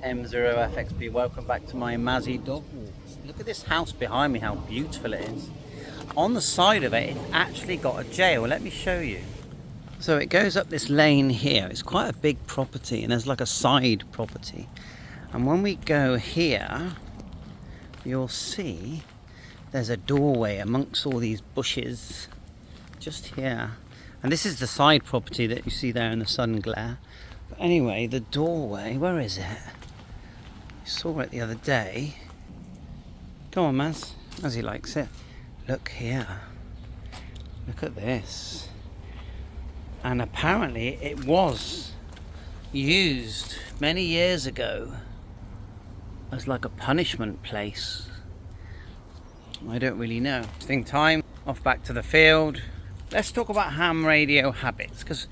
M0FXB, welcome back to my Mazzy dog walks. Look at this house behind me, how beautiful it is. On the side of it, it's actually got a jail. Let me show you. So it goes up this lane here. It's quite a big property and there's like a side property. And when we go here, you'll see there's a doorway amongst all these bushes just here. And this is the side property that you see there in the sun glare. But anyway, the doorway, where is it? I saw it the other day. Come on, Maz, as he likes it. Look here. Look at this. And apparently it was used many years ago as like a punishment place. I don't really know. Think time, off back to the field. Let's talk about ham radio habits, because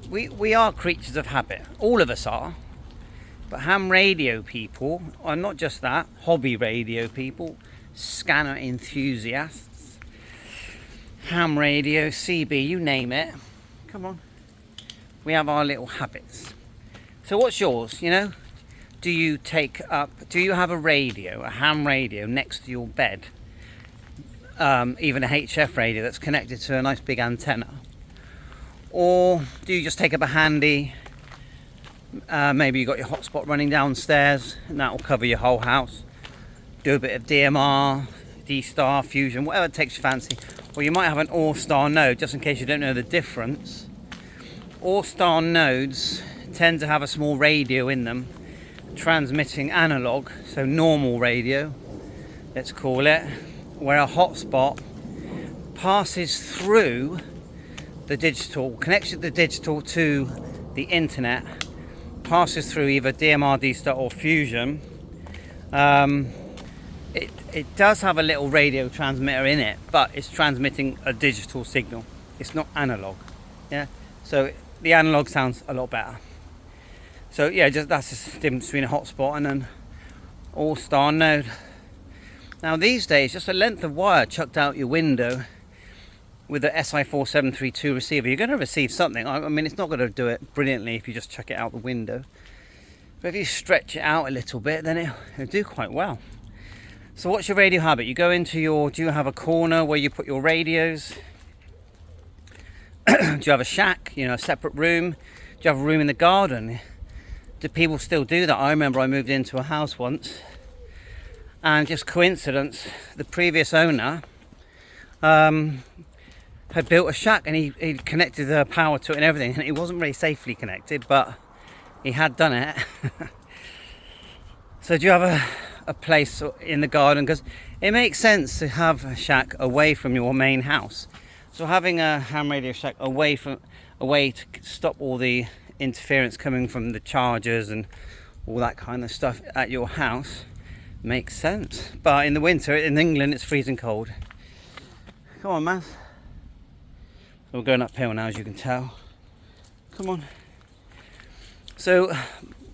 we are creatures of habit. All of us are. But ham radio people are not just that, hobby radio people, scanner enthusiasts, ham radio, CB, you name it. Come on. We have our little habits. So what's yours, you know? Do you have a radio, a ham radio next to your bed? Even a HF radio that's connected to a nice big antenna? Or do you just take up a handy, maybe you got your hotspot running downstairs and that will cover your whole house. Do a bit of DMR, D-Star, Fusion, whatever takes your fancy. Or you might have an all-star node, just in case you don't know the difference. All-star nodes tend to have a small radio in them, transmitting analog, so normal radio, let's call it, where a hotspot passes through the digital, connects the digital to the internet, passes through either DMR, D-Star or Fusion. It does have a little radio transmitter in it, but it's transmitting a digital signal. It's not analog. Yeah, so the analog sounds a lot better. So yeah, that's the difference between a hotspot and an all-star node. Now these days, just a length of wire chucked out your window with the SI4732 receiver, you're going to receive something. I mean, it's not going to do it brilliantly if you just chuck it out the window. But if you stretch it out a little bit, then it'll do quite well. So what's your radio habit? You go into do you have a corner where you put your radios? Do you have a shack, a separate room? Do you have a room in the garden? Do people still do that? I remember I moved into a house once, and just coincidence, the previous owner had built a shack, and he connected the power to it and everything, and it wasn't very safely connected, but he had done it. So do you have a place in the garden? Because it makes sense to have a shack away from your main house. So having a ham radio shack away to stop all the interference coming from the chargers and all that kind of stuff at your house makes sense. But in the winter in England it's freezing cold. Come on, man. We're going uphill now, as you can tell. Come on. So,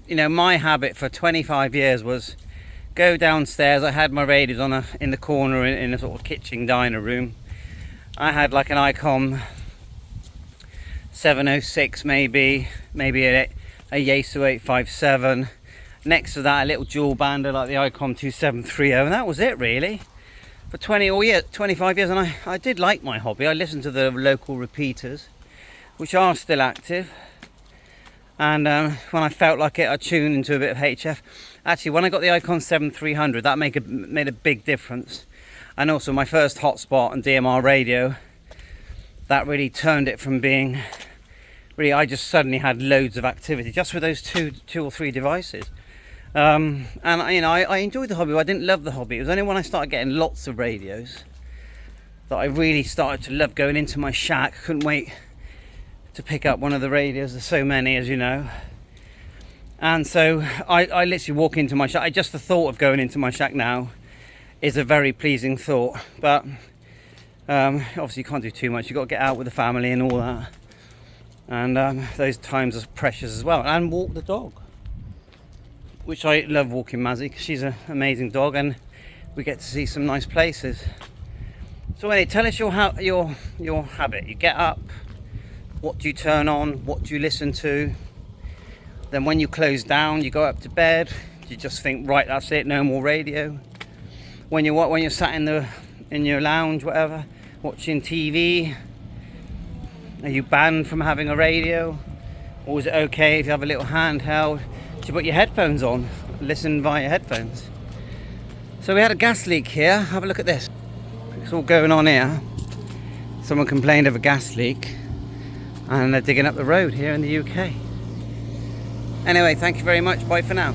my habit for 25 years was go downstairs. I had my radios in the corner in a sort of kitchen diner room. I had like an ICOM 706 maybe a Yaesu 857. Next to that, a little dual bander like the ICOM 2730, and that was it really. For 25 years, and I did like my hobby. I listened to the local repeaters, which are still active. And when I felt like it, I tuned into a bit of HF. Actually, when I got the Icon 7300, that made a big difference. And also my first hotspot and DMR radio, that really turned it from being, really, I just suddenly had loads of activity just with those two or three devices. And I enjoyed the hobby, but I didn't love the hobby. It was only when I started getting lots of radios that I really started to love going into my shack. Couldn't wait to pick up one of the radios. There's so many, as you know. And so I literally walk into my shack. Just the thought of going into my shack now is a very pleasing thought. But obviously you can't do too much. You've got to get out with the family and all that. And those times are precious as well. And walk the dog, which I love walking Mazzy, because she's an amazing dog and we get to see some nice places. So anyway, tell us your habit. You get up, what do you turn on, what do you listen to, Then when you close down, you go up to bed, you just think, right, that's it, no more radio. When you're sat in your lounge, whatever, watching TV, are you banned from having a radio? Or is it okay if you have a little handheld to put your headphones on, listen via headphones? So we had a gas leak here. Have a look at this. It's all going on here. Someone complained of a gas leak and they're digging up the road here in the UK. Anyway, thank you very much. Bye for now.